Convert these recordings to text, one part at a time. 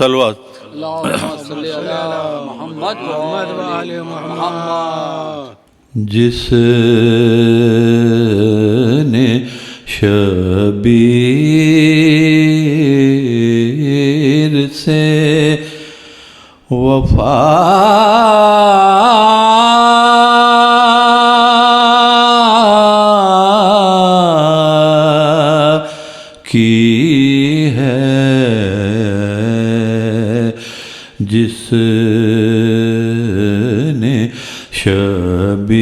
صلوات اللہم صلی علی محمد محمد و آل محمد. جس نے شبیر سے وفا کی ہے، جس نے شبیر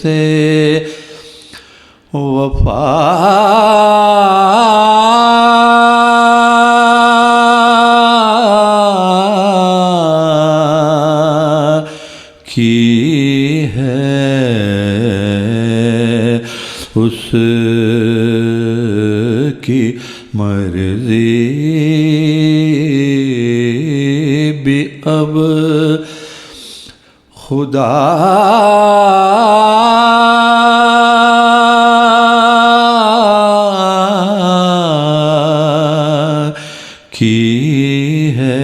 سے وفا کی ہے، اس کی مرضی بھی اب خدا کی ہے،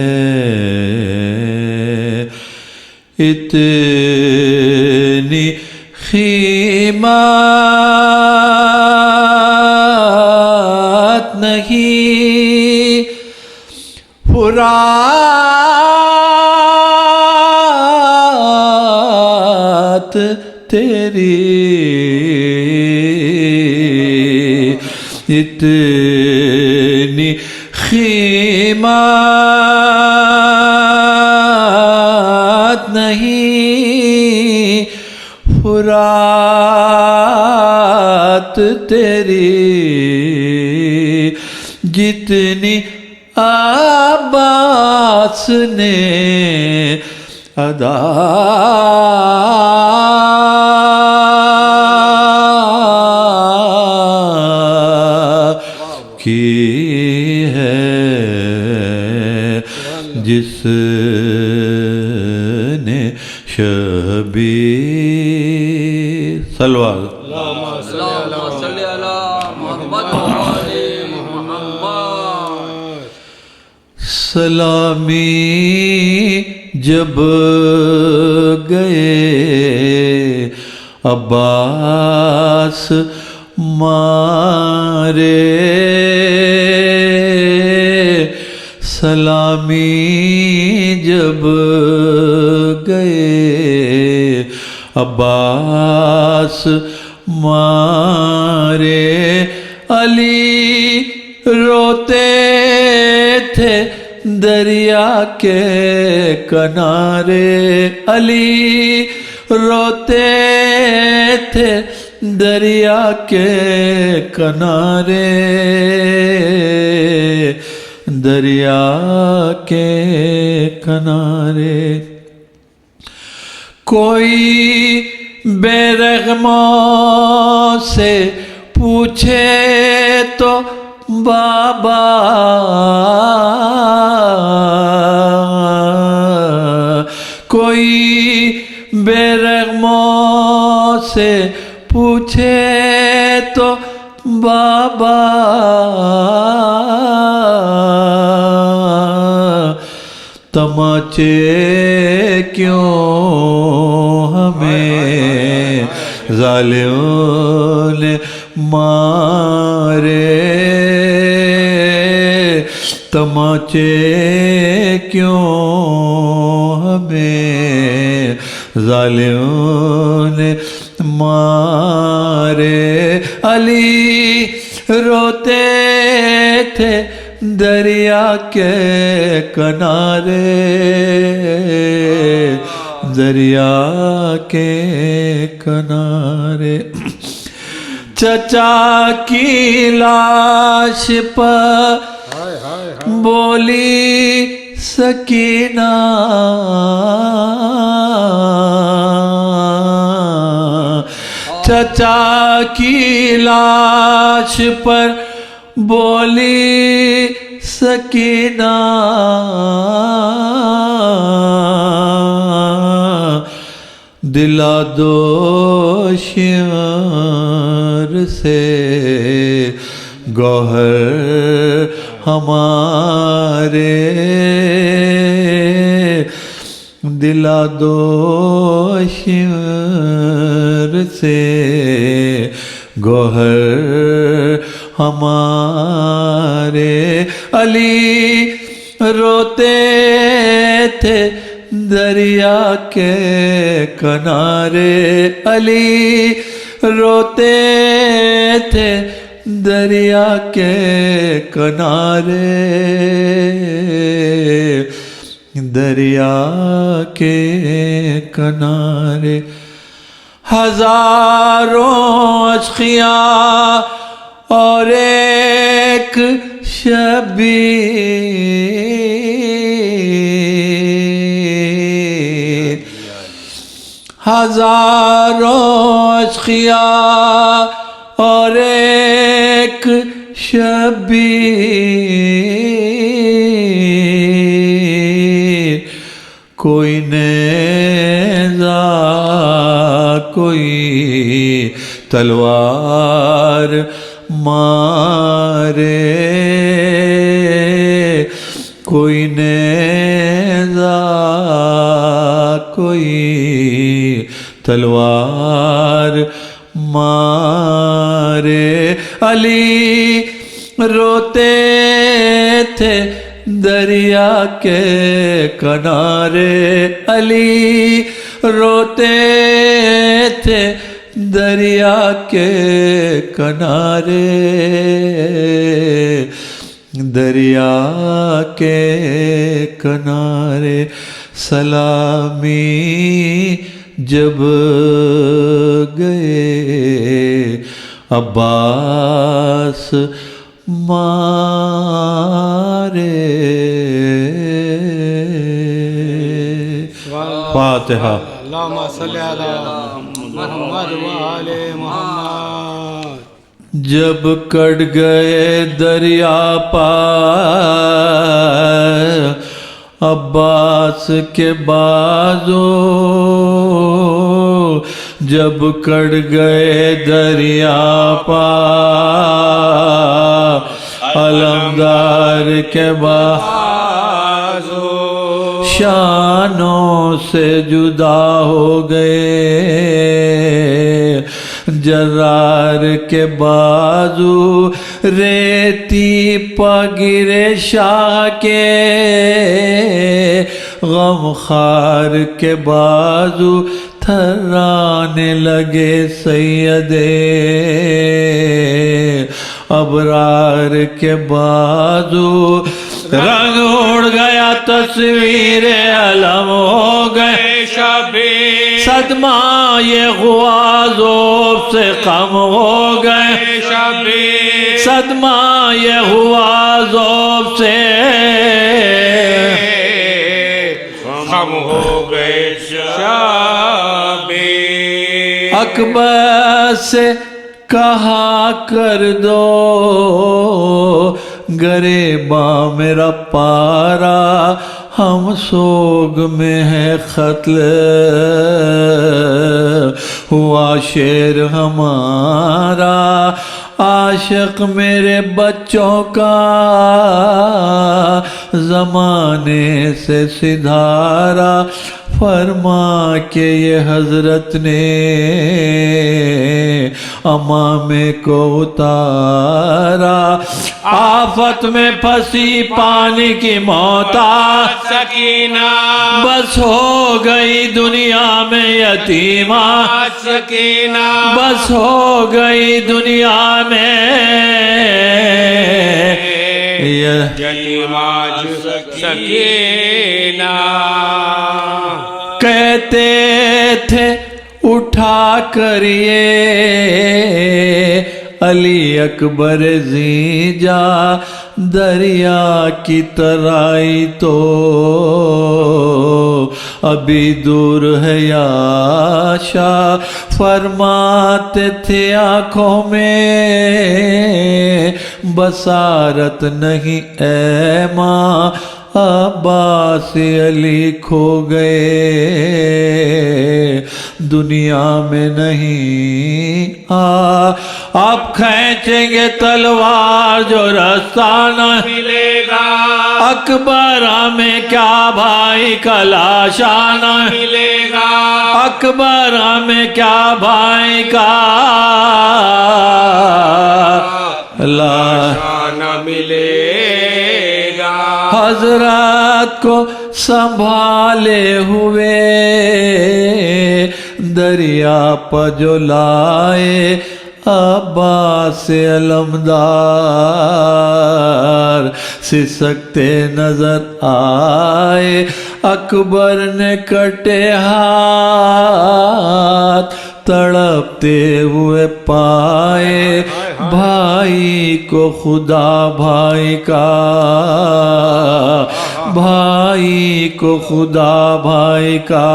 اتنی قیمت نہیں فرات تیری، اتنی قیمت نہیں فرات تیری، جتنی عباس نے ادا کی ہے، جس نے شبیر صلوات اللہم صلی علی محمد و آل محمد. سلامی جب گئے عباس مارے، سلامی جب گئے عباس مارے، علی روتے تھے دریا کے کنارے، علی روتے تھے دریا کے کنارے، دریا کے کنارے. کوئی بے رحموں سے پوچھے تو بابا کوئی بے رحموں سے پوچھے تو بابا تماچے کیوں ہمیں ظالموں نے مارے، تماچے کیوں ہمیں ظالموں نے مارے، علی روتے تھے دریا کے کنارے، دریا کے کنارے. چچا کی لاش پر بولی سکینہ، چچا کی لاش پر بولی سکینہ، دلا دو شعر سے گوہر ہمارے دلا دو شمر سے گوہر ہمارے علی روتے تھے دریا کے کنارے علی روتے تھے دریا کے کنارے دریا کے کنارے ہزاروں اشقیاء اور ایک شبیر ہزاروں اشقیاء اور ایک شبیر کوئی نیزہ کوئی تلوار مارے کوئی نیزہ کوئی تلوار مارے علی روتے تھے دریا کے کنارے علی روتے تھے دریا کے کنارے دریا کے کنارے سلامی جب گئے عباس مارے فاتحہ اللہم صلی علی محمد وآل محمد جب کٹ گئے دریا پار عباس کے بازو جب کٹ گئے دریا پار علمدار کے بازو شانوں سے جدا ہو گئے جرار کے بازو ریتی پگرے شاہ کے غمخوار کے بازو تھرانے لگے سیدے ابرار کے بازو رنگ اڑ گیا تصویر علم ہو گئے شبیر صدمہ یہ غوازوں سے کم ہو گئے شبیر صدمہ یہ غوازوں سے ہم ہو گئے شبیر اکبر سے کہا کر دو گریباں میرا پارا ہم سوگ میں ہے قتل ہوا شیر ہمارا عاشق میرے بچوں کا زمانے سے سدھارا فرما کے یہ حضرت نے امامے کو اتارا آفت میں پھنسی پانی کی موتا سکینہ بس ہو گئی دنیا میں یتیمہ سکینہ بس ہو گئی دنیا میں یتیمہ سکینہ کہتے تھے اٹھا کر یہ علی اکبر زیجا دریا کی ترائی تو ابھی دور ہے یا شاہ فرماتے تھے آنکھوں میں بصارت نہیں اے ماں عباس علی کھو گئے دنیا میں نہیں اب کھینچیں گے تلوار جو رستہ نہ ملے گا اکبر ہمیں کیا بھائی کا لاشا نہ ملے گا اکبر ہمیں کیا بھائی کا لاشا نہ ملے گا حضرت کو سنبھالے ہوئے دریا پر جو لائے عباس علمدار سسکتے نظر آئے اکبر نے کٹے ہاتھ تڑپتے ہوئے پائے بھائی کو خدا بھائی کا بھائی کو خدا بھائی کا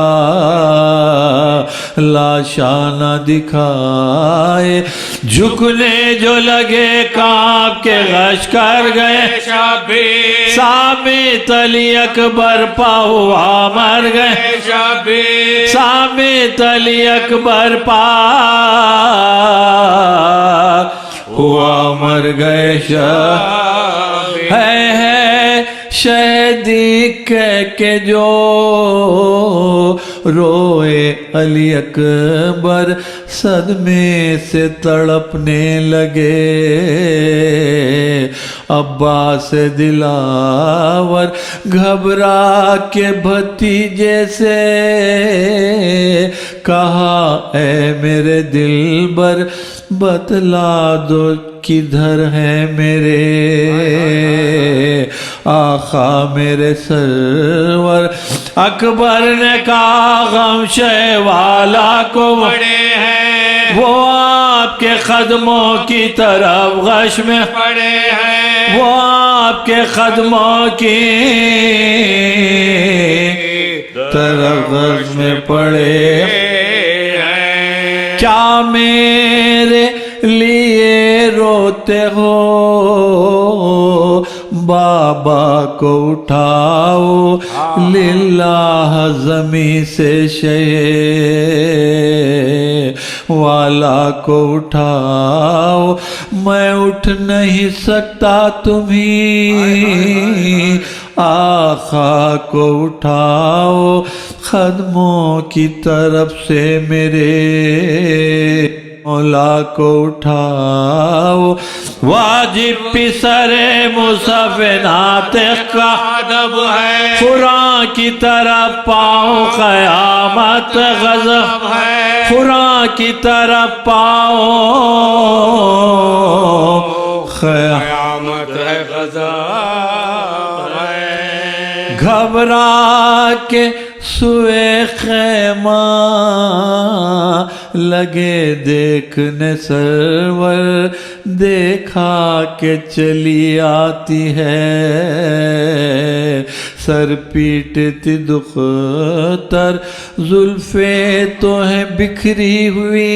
لاشا نہ دکھائے جھکنے جو لگے کانپ کے غش کر گئے شبیر سامت علی اکبر پا ہوا مر گئے شبیر سامت علی اکبر پا ہوا مر گئے ہے شہدی کہہ کے جو روئے علی اکبر صدمے سے تڑپنے لگے عباس دلاور گھبرا کے بھتیجے سے کہا اے میرے دلبر بتلا دو کدھر ہے میرے آقا میرے سرور اکبر نے کہا غمشے والا کو پڑے ہیں وہ آپ کے قدموں کی طرف غش میں پڑے ہیں وہ آپ کے قدموں کی طرف غش میں پڑے کیا میرے لیے روتے ہو بابا کو اٹھاؤ للہ زمین سے شے والا کو اٹھاؤ میں اٹھ نہیں سکتا تمہیں آقا کو اٹھاؤ قدموں کی طرف سے میرے مولا کو اٹھاؤ واجب پسر مصحف ناطق کا ادب ہے قرآن کی طرف پاؤں قیامت غضب ہے قرآن کی طرف پاؤں قیامت ہے غضب ہے گھبرا کے سوئے خیمہ لگے دیکھنے سرور دیکھا کہ چلی آتی ہے سر پیٹتی دختر زلفیں تو ہیں بکھری ہوئی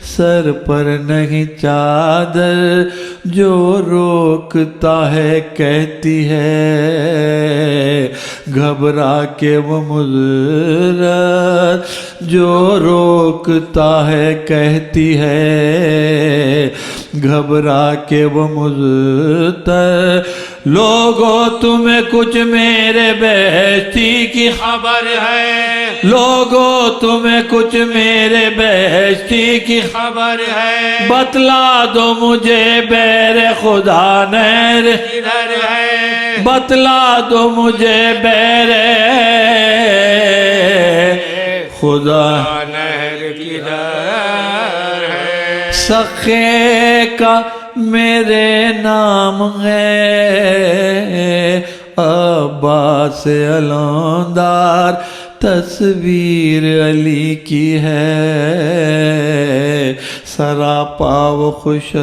سر پر نہیں چادر جو روکتا ہے کہتی ہے گھبرا کے وہ مضرت جو روکتا ہے کہتی ہے گھبرا کے وہ مضطر لوگوں تمہیں کچھ میرے بہشتی کی خبر ہے لوگوں تمہیں کچھ میرے بہشتی کی خبر ہے بتلا دو مجھے بیر خدا نیر ادھر ہے بتلا دو مجھے بیر خدا نہر کدھر ہے سخے کا میرے نام ہے عباس علمدار تصویر علی کی ہے سراپا و خوشتوار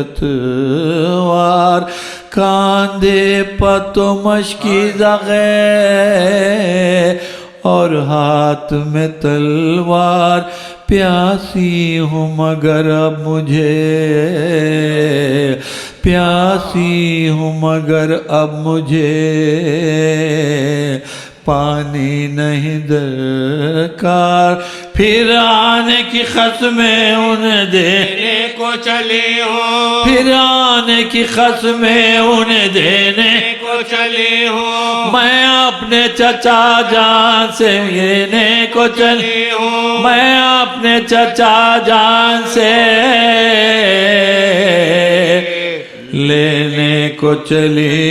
کاندھے پتو مشکی دغے اور ہاتھ میں تلوار پیاسی ہوں مگر اب مجھے پیاسی ہوں مگر اب مجھے پانی نہیں درکار، پھر آنے کی قسمیں انہیں دینے کو چلی ہوں، پھر آنے کی قسمیں انہیں دینے کو چلی ہوں، میں اپنے چچا جان سے لینے کو چلی ہوں، میں اپنے چچا جان سے لینے کو چلی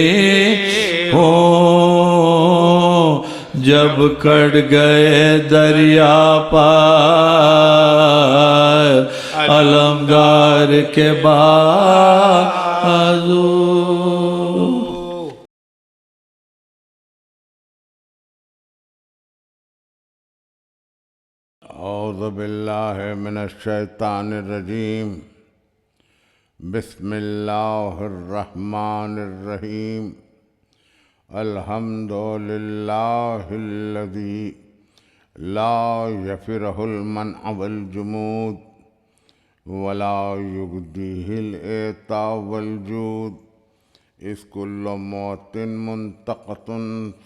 ہوں، جب کٹ گئے دریا پار علمگار کے بازو۔ اعوذ باللہ من الشیطان الرجیم، بسم اللہ الرحمن الرحیم، الحمد للہ الذی لا یفرح المنع والجمود ولا یغدیہ العطاء والجود، اذ کل موت منتقط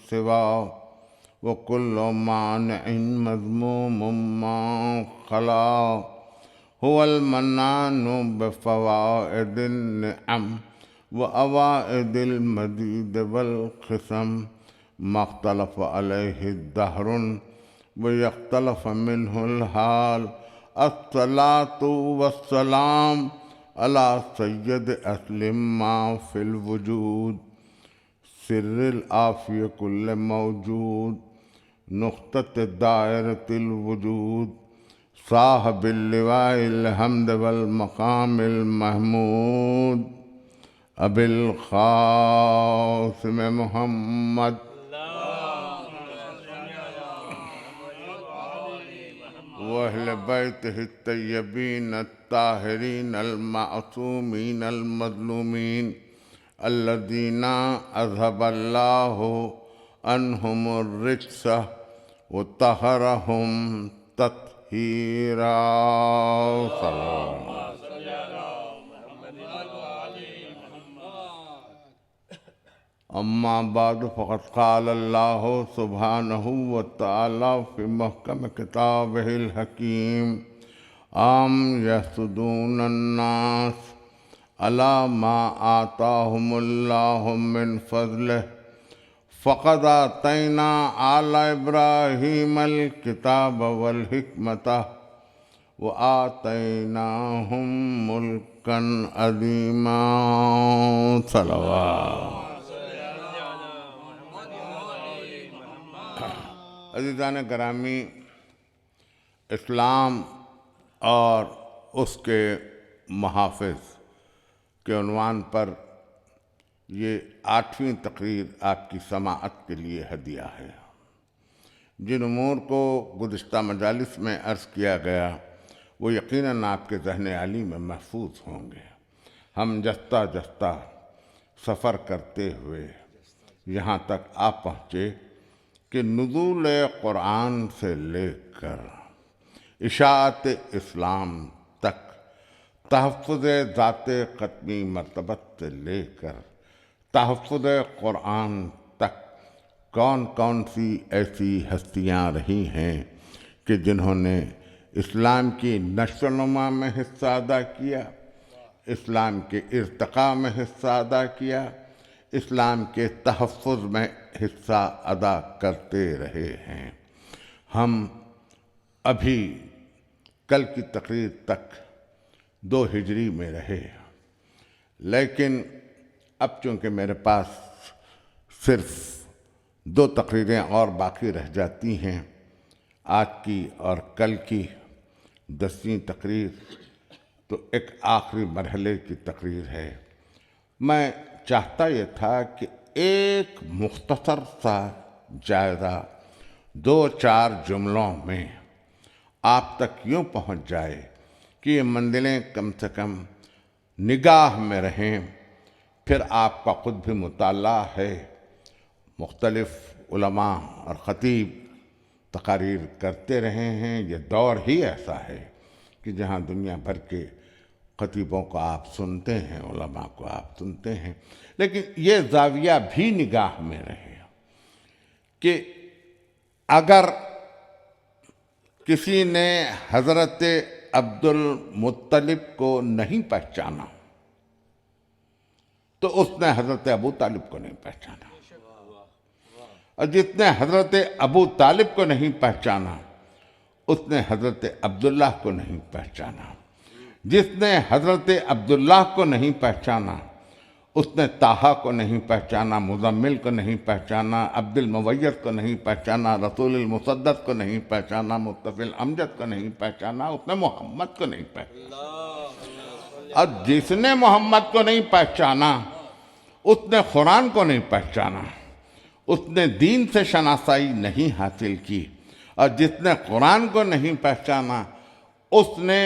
سوا وکل مانع مذموم ما خلا، هو المنان بفوائد النعم وأوائد المديد والقسم، ما اختلف عليه الدهر ويختلف منه الحال، الصلاة والسلام على سيد أصل ما في الوجود، سر العافية كل موجود، نقطة دائرة الوجود، صاحب اللواء الحمد والمقام المحمود، ابی القاسم محمد واہل بیتہ الطیبین الطاہرین المعصومین المظلومین، الذین اذهب اللہ عنہم الرجس وطہرہم تطہیرا۔ اما بعد فقد قال اللہ سبحانہ وتعالی فی محکم کتابہ الحکیم، ام یحسدون الناس علی ما آتاہم اللہ من فضلہ، فقد آتینا آل ابراہیم الکتاب والحکمۃ وآتیناہم ملکا عظیما۔ صلوات۔ عزیزان گرامی، اسلام اور اس کے محافظ کے عنوان پر یہ 8ویں تقریر آپ کی سماعت کے لیے ہدیہ ہے۔ جن امور کو گزشتہ مجالس میں عرض کیا گیا وہ یقیناً آپ کے ذہن عالی میں محفوظ ہوں گے۔ ہم جستہ جستہ سفر کرتے ہوئے یہاں تک آ پہنچے کہ نزول قرآن سے لے کر اشاعت اسلام تک، تحفظ ذات قطبی مرتبت سے لے کر تحفظ قرآن تک کون کون سی ایسی ہستیاں رہی ہیں کہ جنہوں نے اسلام کی نشو و نما میں حصہ ادا کیا، اسلام کے ارتقاء میں حصہ ادا کیا، اسلام کے تحفظ میں حصہ ادا کرتے رہے ہیں۔ ہم ابھی کل کی تقریر تک 2 ہجری میں رہے، لیکن اب چونکہ میرے پاس صرف 2 تقریریں اور باقی رہ جاتی ہیں، آج کی اور کل کی 10ویں تقریر تو ایک آخری مرحلے کی تقریر ہے۔ میں چاہتا یہ تھا کہ ایک مختصر سا جائزہ 2-4 جملوں میں آپ تک یوں پہنچ جائے کہ یہ منزلیں کم سے کم نگاہ میں رہیں۔ پھر آپ کا خود بھی مطالعہ ہے، مختلف علماء اور خطیب تقاریر کرتے رہے ہیں۔ یہ دور ہی ایسا ہے کہ جہاں دنیا بھر کے خطیبوں کو آپ سنتے ہیں، علماء کو آپ سنتے ہیں، لیکن یہ زاویہ بھی نگاہ میں رہے کہ اگر کسی نے حضرت عبد المطلب کو نہیں پہچانا تو اس نے حضرت ابو طالب کو نہیں پہچانا، اور جس نے حضرت ابو طالب کو نہیں پہچانا اس نے حضرت عبداللہ کو نہیں پہچانا، جس نے حضرت عبداللہ کو نہیں پہچانا اس نے طٰہٰ کو نہیں پہچانا، مزمل کو نہیں پہچانا، عبد الموید کو نہیں پہچانا، رسول المصدق کو نہیں پہچانا، مصطفی الامجد کو نہیں پہچانا، اس نے محمد کو نہیں پہچانا۔ اور جس نے محمد کو نہیں پہچانا اس نے قرآن کو نہیں پہچانا، اس نے دین سے شناسائی نہیں حاصل کی، اور جس نے قرآن کو نہیں پہچانا اس نے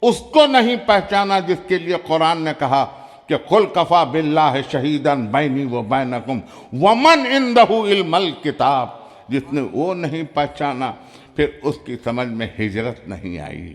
اس کو نہیں پہچانا جس کے لیے قرآن نے کہا کہ قُلْ كَفَى بِاللَّهِ شَهِيدًا بَيْنِي وَبَيْنَكُمْ وَمَنْ عِنْدَهُ عِلْمُ الْكِتَابِ۔ جس نے وہ نہیں پہچانا پھر اس کی سمجھ میں ہجرت نہیں آئی۔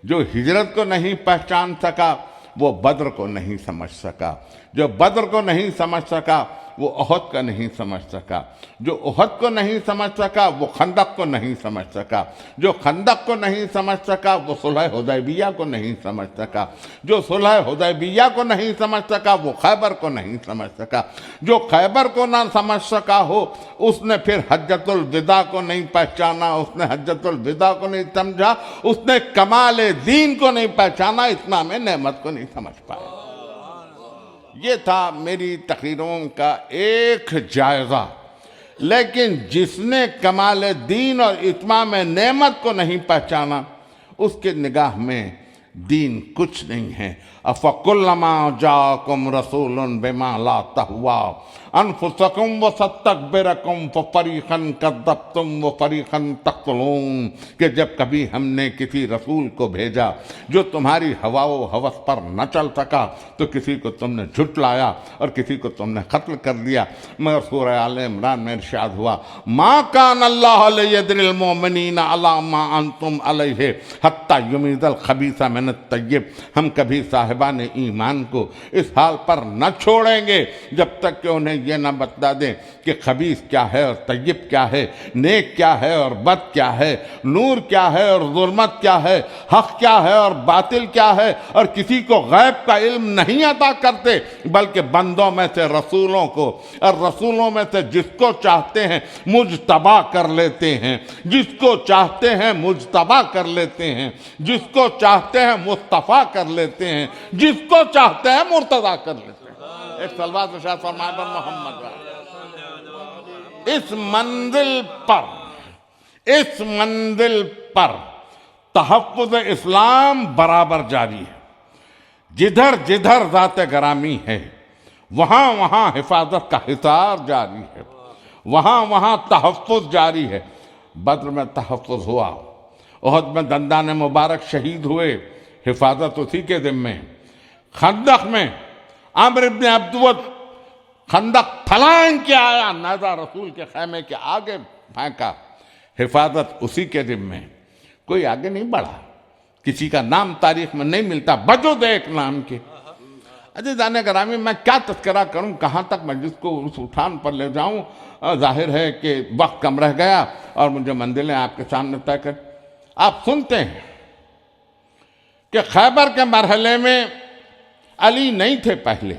جو ہجرت کو نہیں پہچان سکا وہ بدر کو نہیں سمجھ سکا، جو بدر کو نہیں سمجھ سکا وہ احد کا نہیں سمجھ سکا، جو احد کو نہیں سمجھ سکا وہ خندق کو نہیں سمجھ سکا، جو خندق کو نہیں سمجھ سکا وہ صلح حدیبیہ کو نہیں سمجھ سکا، جو صلح حدیبیہ کو نہیں سمجھ سکا وہ خیبر کو نہیں سمجھ سکا، جو خیبر کو نہ سمجھ سکا ہو اس نے پھر حجۃ الوداع کو نہیں پہچانا، اس نے حجۃ الوداع کو نہیں سمجھا، اس نے کمال دین کو نہیں پہچانا، اتمام نعمت کو نہیں سمجھ پایا۔ یہ تھا میری تقریروں کا ایک جائزہ، لیکن جس نے کمال دین اور اتمام نعمت کو نہیں پہچانا اس کے نگاہ میں دین کچھ نہیں ہے۔ أَفَكُلَّمَا جَاءَكُمْ رَسُولٌ بِمَا لَا تَهْوَىٰ أَنفُسُكُمْ وَسَتَّكْبِرَكُمْ فَفَرِيقًا كَذَّبْتُمْ وَفَرِيقًا تَقْتُلُونَ کہ جب کبھی ہم نے کسی رسول کو بھیجا جو تمہاری ہوا و ہوس پر نہ چل سکا تو کسی کو تم نے جھٹلایا اور کسی کو تم نے قتل کر دیا۔ مگر سورہ آل عمران میں ارشاد ہوا مَا كَانَ اللَّهُ لِيَجْزِيَ الْمُؤْمِنِينَ عَلَىٰ مَا أَنْتُمْ عَلَيْهِ حَتَّىٰ يُمِيزَ الْخَبِيثَ مِنَ الطَّيِّبِ۔ ہم کبھی صاحبان ایمان کو اس حال پر نہ چھوڑیں گے جب تک کہ انہیں یہ نہ بتا دیں کہ خبیث کیا ہے اور طیب کیا ہے، نیک کیا ہے اور بد کیا ہے، نور کیا ہے اور ظلمت کیا ہے، حق کیا ہے اور باطل کیا ہے، اور کسی کو غیب کا علم نہیں عطا کرتے بلکہ بندوں میں سے رسولوں کو، اور رسولوں میں سے جس کو چاہتے ہیں مجتبی کر لیتے ہیں، جس کو چاہتے ہیں مجتبی کر لیتے ہیں، جس کو چاہتے ہیں مصطفیٰ کر لیتے ہیں، جس کو چاہتے ہیں مرتضی کر لیتے ہیں۔ ایک صلوات و شاد فرمائے پر محمد رہا۔ اس منزل پر تحفظ اسلام برابر جاری ہے۔ جدھر جدھر ذات گرامی ہے وہاں وہاں حفاظت کا حصار جاری ہے، وہاں وہاں تحفظ جاری ہے۔ بدر میں تحفظ ہوا، احد میں دندان مبارک شہید ہوئے، حفاظت اسی کے ذمے۔ خندق میں عمرو بن عبدود خندق پھلانگ کے آیا، نیزہ رسول کے خیمے کے آگے پھینکا، حفاظت اسی کے ذمے۔ کوئی آگے نہیں بڑھا، کسی کا نام تاریخ میں نہیں ملتا بجز ایک نام کے۔ عزیزان گرامی میں کیا تذکرہ کروں، کہاں تک میں جس کو اس اٹھان پر لے جاؤں، ظاہر ہے کہ وقت کم رہ گیا اور مجھے منزلیں آپ کے سامنے طے کر۔ آپ سنتے ہیں کہ خیبر کے مرحلے میں علی نہیں تھے پہلے،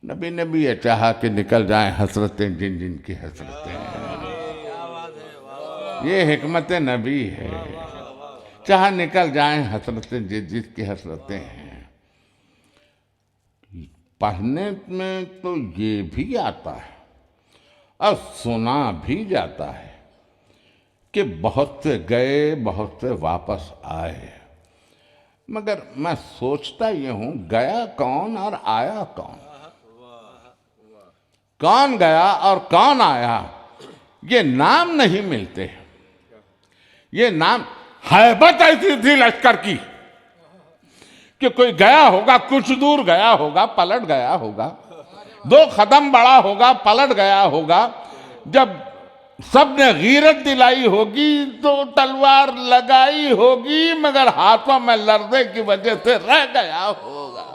نبی نے بھی یہ چاہا کہ نکل جائیں حسرتیں جن جن کی حسرتیں ہیں۔ یہ حکمت نبی ہے، چاہا نکل جائیں حسرتیں جن جن کی حسرتیں ہیں۔ پڑھنے میں تو یہ بھی آتا ہے اور سنا بھی جاتا ہے کہ بہت سے گئے بہت سے واپس آئے، مگر میں سوچتا یہ ہوں گیا کون اور آیا کون؟ کون گیا اور کون آیا یہ نام نہیں ملتے۔ یہ نام ہیبت ایسی تھی لشکر کی کہ کوئی گیا ہوگا، کچھ دور گیا ہوگا، پلٹ گیا ہوگا، 2 قدم بڑھا ہوگا، پلٹ گیا ہوگا۔ جب سب نے غیرت دلائی ہوگی تو تلوار لگائی ہوگی، مگر ہاتھوں میں لرزے کی وجہ سے رہ گیا ہوگا۔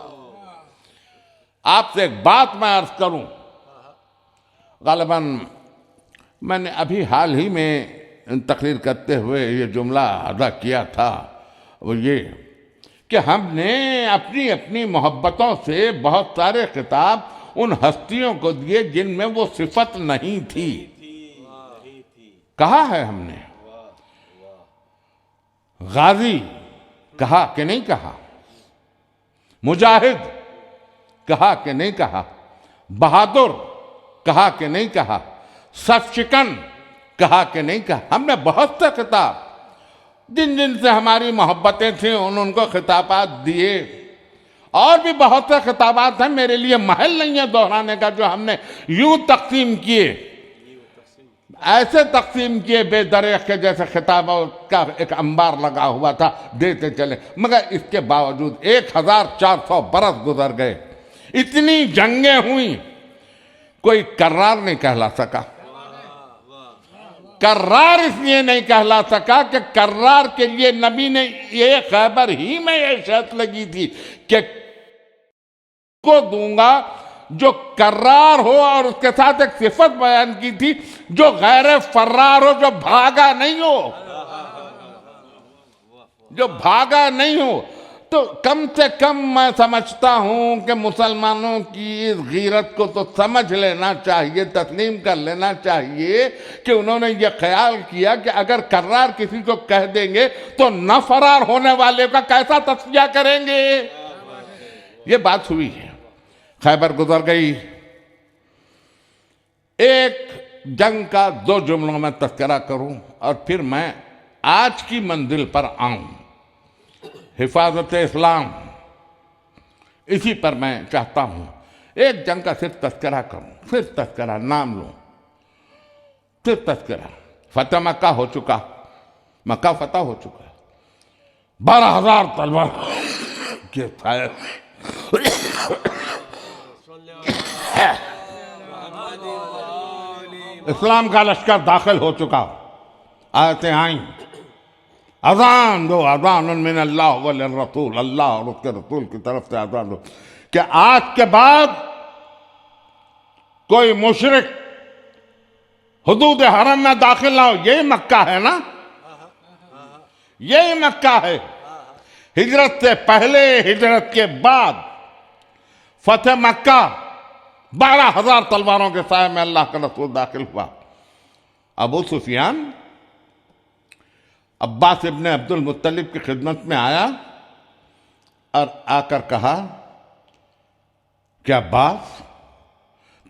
آپ سے ایک بات میں عرض کروں، غالباً میں نے ابھی حال ہی میں تقریر کرتے ہوئے یہ جملہ ادا کیا تھا، وہ یہ کہ ہم نے اپنی اپنی محبتوں سے بہت سارے خطاب ان ہستیوں کو دیے جن میں وہ صفت نہیں تھی۔ کہا ہے ہم نے غازی کہا کہ نہیں کہا، مجاہد کہا کہ نہیں کہا، بہادر کہا کہ نہیں کہا، صف شکن کہا کہ نہیں کہا۔ ہم نے بہت سے خطاب جن جن سے ہماری محبتیں تھیں ان کو خطابات دیے، اور بھی بہت سے خطابات ہیں، میرے لیے محل نہیں ہے دہرانے کا، جو ہم نے یوں تقسیم کیے، ایسے تقسیم کیے بے دریغ کے جیسے خطابوں کا ایک انبار لگا ہوا تھا، دیتے چلے، مگر اس کے باوجود 1400 برس گزر گئے، اتنی جنگیں ہوئیں، کوئی کرار نہیں کہلا سکا۔ کرار اس لیے نہیں کہلا سکا کہ کرار کے لیے نبی نے یہ خیبر ہی میں یہ شرط لگی تھی کہ کو دوں گا جو کرار ہو، اور اس کے ساتھ ایک صفت بیان کی تھی جو غیر فرار ہو، جو بھاگا نہیں ہو، جو بھاگا نہیں ہو۔ تو کم سے کم میں سمجھتا ہوں کہ مسلمانوں کی اس غیرت کو تو سمجھ لینا چاہیے، تسلیم کر لینا چاہیے کہ انہوں نے یہ خیال کیا کہ اگر کرار کسی کو کہہ دیں گے تو نہ فرار ہونے والے کا کیسا تصفیہ کریں گے۔ یہ بات ہوئی ہے، خیبر گزر گئی۔ ایک جنگ کا 2 جملوں میں تذکرہ کروں اور پھر میں آج کی منزل پر آؤں، حفاظت اسلام، اسی پر میں چاہتا ہوں ایک جنگ کا صرف تذکرہ کروں، پھر تذکرہ، نام لوں، پھر تذکرہ۔ فتح مکہ ہو چکا، مکہ فتح ہو چکا، 12,000 تلوار کے سائے، اسلام کا لشکر داخل ہو چکا، آیتیں آئیں، اذان دو، اذان من اللہ والرسول، اللہ اور اس کے رسول کی طرف سے اذان دو کہ آج کے بعد کوئی مشرک حدود حرم میں داخل نہ ہو۔ یہی مکہ ہے نا، یہی مکہ ہے۔ ہجرت سے پہلے، ہجرت کے بعد، فتح مکہ 12,000 تلواروں کے سائے میں اللہ کا رسول داخل ہوا۔ ابو سفیان عباس ابن عبد المطلب کی خدمت میں آیا اور آ کر کہا کہ عباس،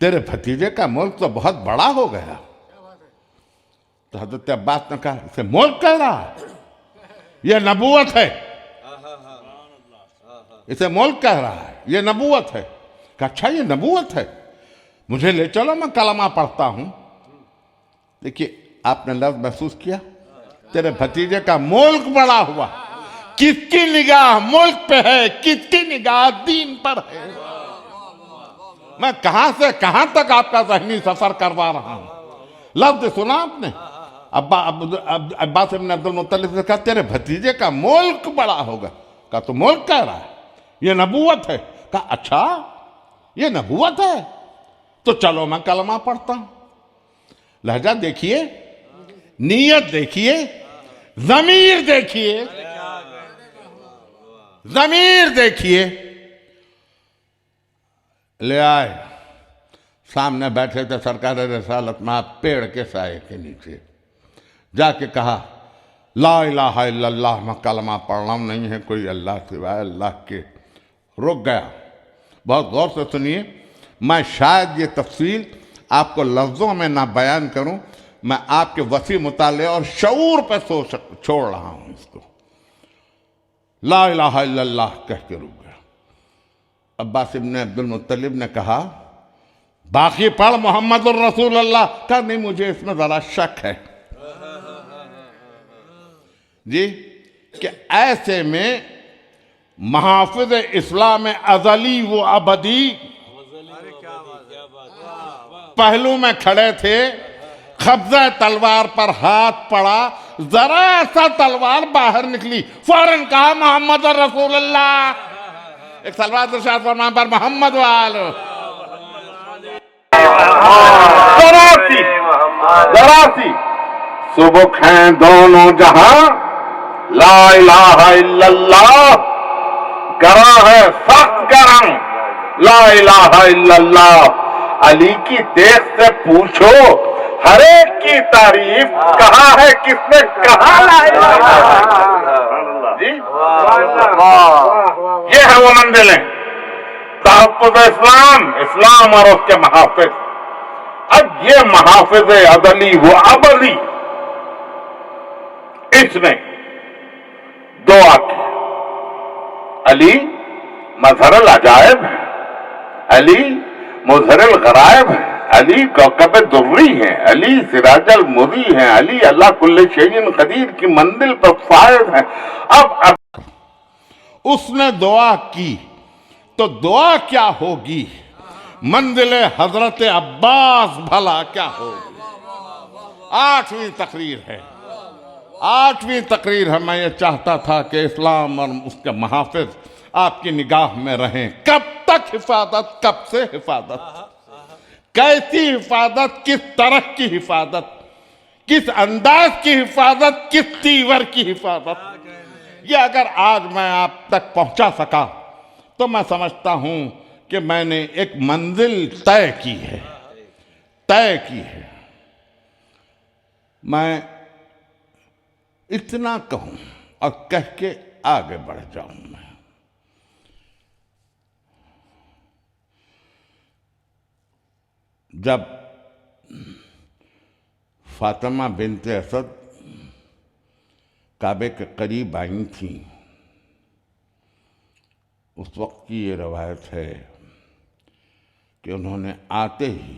تیرے بھتیجے کا ملک تو بہت بڑا ہو گیا۔ تو حضرت عباس نے کہا، اسے ملک کہہ رہا ہے، یہ نبوت ہے، اسے ملک کہہ رہا ہے، یہ نبوت ہے۔ کہا اچھا یہ نبوت ہے، مجھے لے چلو، میں کلمہ پڑھتا ہوں۔ دیکھیے آپ نے لفظ محسوس کیا، تیرے بھتیجے کا ملک بڑا ہوا۔ کس کی نگاہ ملک پہ ہے، کس کی نگاہ دین پر ہے؟ میں کہاں سے کہاں تک آپ کا ذہنی سفر کروا رہا ہوں۔ لفظ سنا آپ نے، عباس ابن عبد المطلب سے کہا تیرے بھتیجے کا ملک بڑا ہوگا۔ کہا تو ملک کہہ رہا ہے، یہ نبوت ہے۔ کہا اچھا یہ نبوت ہے، تو چلو میں کلمہ پڑھتا ہوں۔ لہجہ دیکھیے، نیت دیکھیے، ضمیر دیکھیے، ضمیر دیکھیے۔ لے آئے، سامنے بیٹھے تھے سرکار رسالت میں، پیڑ کے سائے کے نیچے جا کے کہا لا الہ الا اللہ، میں کلمہ پڑھنا نہیں ہے کوئی اللہ سوائے اللہ کے۔ رک گیا۔ بہت غور سے سنیے، میں شاید یہ تفصیل آپ کو لفظوں میں نہ بیان کروں، میں آپ کے وسیع مطالعے اور شعور پہ چھوڑ رہا ہوں اس کو۔ لا الہ الا اللہ کہہ کے رک گیا۔ عباس ابن عبد المطلب نے کہا باقی پڑھ محمد الرسول اللہ۔ کہا نہیں مجھے اس میں ذرا شک ہے جی، کہ ایسے میں محافظ اسلام ازلی و ابدی پہلو میں کھڑے تھے قبضہ تلوار پر ہاتھ پڑا، ذرا سا تلوار باہر نکلی، فوراً کہا محمد رسول اللہ. ایک صلوات ارشاد فرمان پر محمد وآلہ. ذرا سی سبک ہیں دونوں جہاں، لا الہ الا اللہ، گراں ہے سخت گرم، لا الہ الا اللہ. علی کی دیکھ سے پوچھو، ہر ایک کی تعریف کہاں ہے، کس نے کہا لا الہ الا اللہ. جی یہ ہے وہ منزلیں، تحفظ اسلام، اسلام اور اس کے محافظ. اب یہ محافظ ازلی و ابدی، اس نے دعا کی. علی مظہر العجائب ہے، علی مظہر الغرائب ہے، علی کوكب دری ہیں، علی سراج المضی ہیں، علی اللہ کل شیء قدیر کی منزل پر فائز ہیں. اب اس نے دعا کی تو دعا کیا ہوگی؟ منزل حضرت عباس بھلا کیا ہوگی؟ 8ویں تقریر ہے، 8ویں تقریر ہے. میں یہ چاہتا تھا کہ اسلام اور اس کے محافظ آپ کی نگاہ میں رہیں. کب تک حفاظت، کب سے حفاظت، کیسی حفاظت، کس طرح کی حفاظت، کس انداز کی حفاظت، کس تیور کی حفاظت. یہ اگر آج میں آپ تک پہنچا سکا تو میں سمجھتا ہوں کہ میں نے ایک منزل طے کی ہے، طے کی ہے. میں اتنا کہوں اور کہہ کے آگے بڑھ جاؤں. میں جب فاطمہ بنت اسد کعبے کے قریب آئی تھیں، اس وقت کی یہ روایت ہے کہ انہوں نے آتے ہی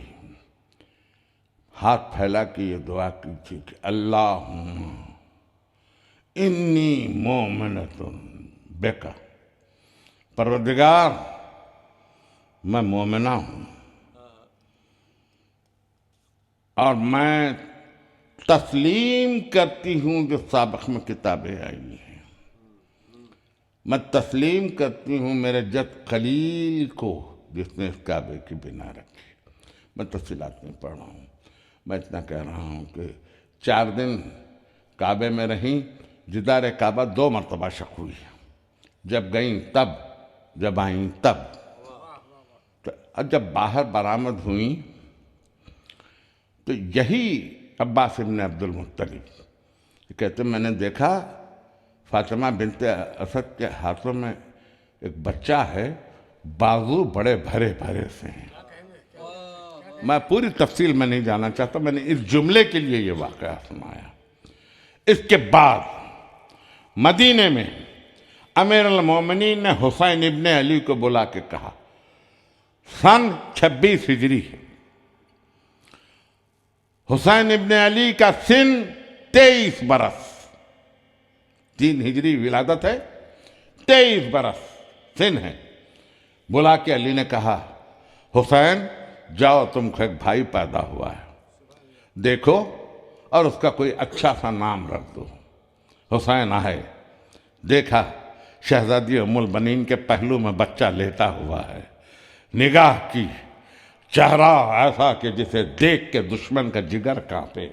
ہاتھ پھیلا کے یہ دعا کی تھی کہ اللہم انی مومنۃ بک، پروردگار میں مومنہ ہوں اور میں تسلیم کرتی ہوں جو سابق میں کتابیں آئی ہیں. میں تسلیم کرتی ہوں میرے جد خلیل کو جس نے اس کعبے کی بنا رکھی. میں تفصیلات نہیں پڑھ رہا ہوں، میں اتنا کہہ رہا ہوں کہ 4 دن کعبے میں رہیں. جدار کعبہ 2 مرتبہ شق ہوئی، جب گئیں تب، جب آئیں تب. جب باہر برآمد ہوئیں تو یہی عباس ابن عبد المطلب کہتے میں نے دیکھا فاطمہ بنت اسد کے ہاتھوں میں ایک بچہ ہے، بازو بڑے بھرے بھرے سے ہیں. میں پوری تفصیل میں نہیں جانا چاہتا، میں نے اس جملے کے لیے یہ واقعہ سنایا. اس کے بعد مدینے میں امیر المومنین نے حسین ابن علی کو بلا کے کہا، سن 26 ہجری ہے، حسین ابن علی کا سن 23 برس، 3 ہجری ولادت ہے، 23 برس سن ہے. بلا کے علی نے کہا، حسین جاؤ، تم کو ایک بھائی پیدا ہوا ہے، دیکھو اور اس کا کوئی اچھا سا نام رکھ دو. حسین آئے، دیکھا شہزادی ام البنین کے پہلو میں بچہ لیٹا ہوا ہے، نگاہ کی، چہرہ ایسا کہ جسے دیکھ کے دشمن کا جگر کانپے،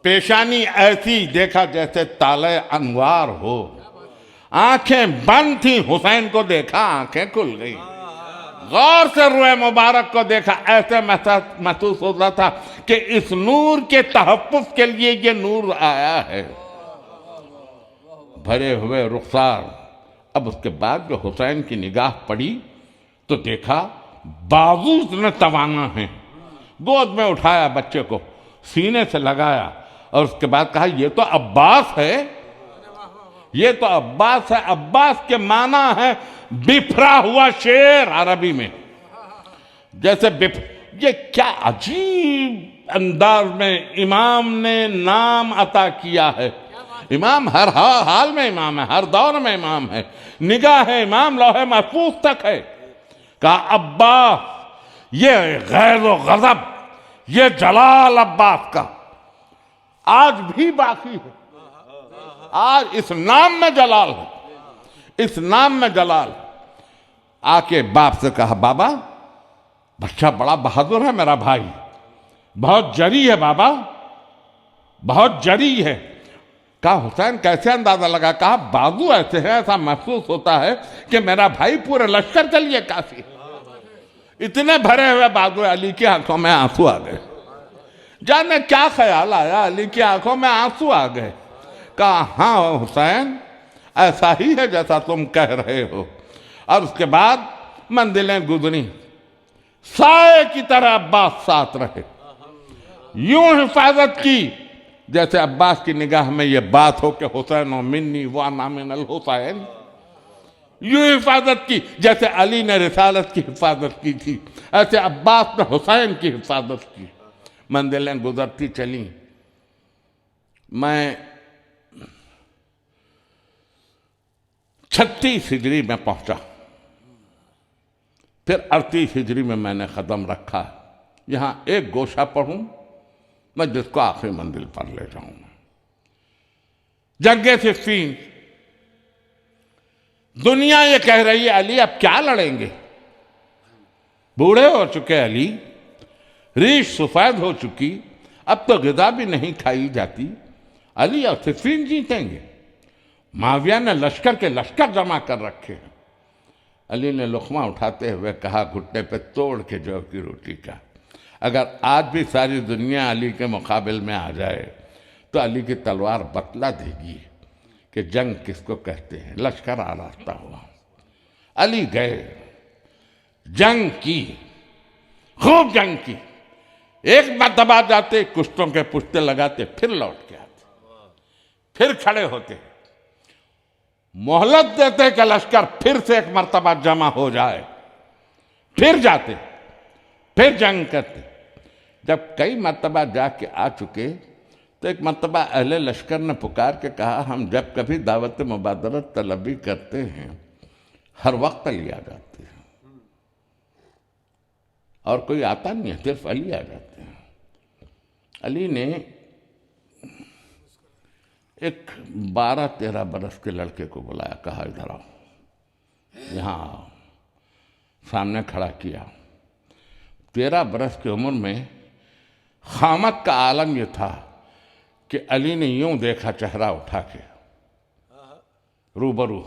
پیشانی ایسی دیکھا جیسے تالے انوار ہو، آنکھیں بند تھیں، حسین کو دیکھا آنکھیں کھل گئی، غور سے روئے مبارک کو دیکھا، ایسے محسوس ہوتا تھا کہ اس نور کے تحفظ کے لیے یہ نور آیا ہے. بھرے ہوئے رخسار. اب اس کے بعد جو حسین کی نگاہ پڑی تو دیکھا بازو اتنے توانا ہیں. گود میں اٹھایا بچے کو، سینے سے لگایا اور اس کے بعد کہا یہ تو عباس ہے، یہ تو عباس ہے. عباس کے معنی ہے بفرا ہوا شیر عربی میں، جیسے یہ کیا عجیب انداز میں امام نے نام عطا کیا ہے. امام ہر حال میں امام ہے، ہر دور میں امام ہے. نگاہ امام لوح محفوظ تک ہے. کہا عباس، یہ غیظ و غضب، یہ جلال عباس کا آج بھی باقی ہے. آج اس نام میں جلال ہے، اس نام میں جلال. آ کے باپ سے کہا بابا بچہ بڑا بہادر ہے میرا بھائی، بہت جری ہے بابا، بہت جری ہے. کہا حسین کیسے اندازہ لگا؟ کہا بازو ایسے ہے، ایسا محسوس ہوتا ہے کہ میرا بھائی پورے لشکر کے لیے کافی. اتنے بھرے ہوئے بازو. علی کی آنکھوں میں آنسو آ گئے. جانے کیا خیال آیا، علی کی آنکھوں میں آنسو آ گئے. کہا ہاں حسین ایسا ہی ہے جیسا تم کہہ رہے ہو. اور اس کے بعد منزلیں گزری، سائے کی طرح عباس ساتھ رہے، یوں حفاظت کی جیسے عباس کی نگاہ میں یہ بات ہو کہ حسین و منی وانا من الحسین. یوں حفاظت کی جیسے علی نے رسالت کی حفاظت کی تھی، ایسے عباس نے حسین کی حفاظت کی. منزلیں گزرتی چلیں. میں 36 ہجری میں پہنچا، پھر 38 ہجری میں نے قدم رکھا. یہاں ایک گوشہ پڑھوں میں جس کو آخری منزل پر لے جاؤں. جنگ صفین. دنیا یہ کہہ رہی ہے علی اب کیا لڑیں گے، بوڑھے ہو چکے علی، ریش سفید ہو چکی، اب تو غذا بھی نہیں کھائی جاتی، علی اور صفین جیتیں گے. معاویہ نے لشکر کے لشکر جمع کر رکھے ہیں. علی نے لقمہ اٹھاتے ہوئے کہا گھٹنے پہ توڑ کے جو کی روٹی کا، اگر آج بھی ساری دنیا علی کے مقابل میں آ جائے تو علی کی تلوار بتلا دے گی کہ جنگ کس کو کہتے ہیں. لشکر آراستہ ہوا، علی گئے، جنگ کی، خوب جنگ کی. ایک مرتبہ جاتے کشتوں کے پشتے لگاتے، پھر لوٹ کے آتے، پھر کھڑے ہوتے، مہلت دیتے کہ لشکر پھر سے ایک مرتبہ جمع ہو جائے، پھر جاتے، پھر جنگ کرتے. جب کئی مرتبہ جا کے آ چکے تو ایک مرتبہ اہل لشکر نے پکار کے کہا ہم جب کبھی دعوت مبادرت طلبی کرتے ہیں ہر وقت علی آ جاتے ہیں، اور کوئی آتا نہیں ہے، صرف علی آ جاتے ہیں. علی نے ایک 12-13 برس کے لڑکے کو بلایا، کہا ادھر آؤ، یہاں آؤ. سامنے کھڑا کیا. 13 برس کی عمر میں خامت کا عالم یہ تھا کہ علی نے یوں دیکھا چہرہ اٹھا کے، روبرو،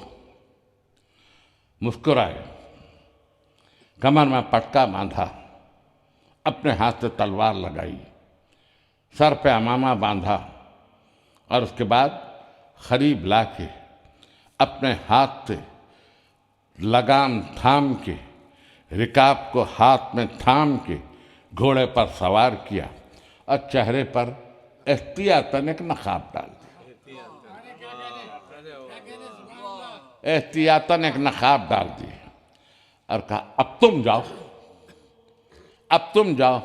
مسکرائے، کمر میں پٹکا باندھا، اپنے ہاتھ سے تلوار لگائی، سر پہ عمامہ باندھا، اور اس کے بعد قریب لا کے اپنے ہاتھ سے لگام تھام کے، رکاب کو ہاتھ میں تھام کے گھوڑے پر سوار کیا اور چہرے پر احتیاطاً ایک نقاب ڈال دیا. احتیاطاً ایک نقاب ڈال دی اور کہا اب تم جاؤ، اب تم جاؤ.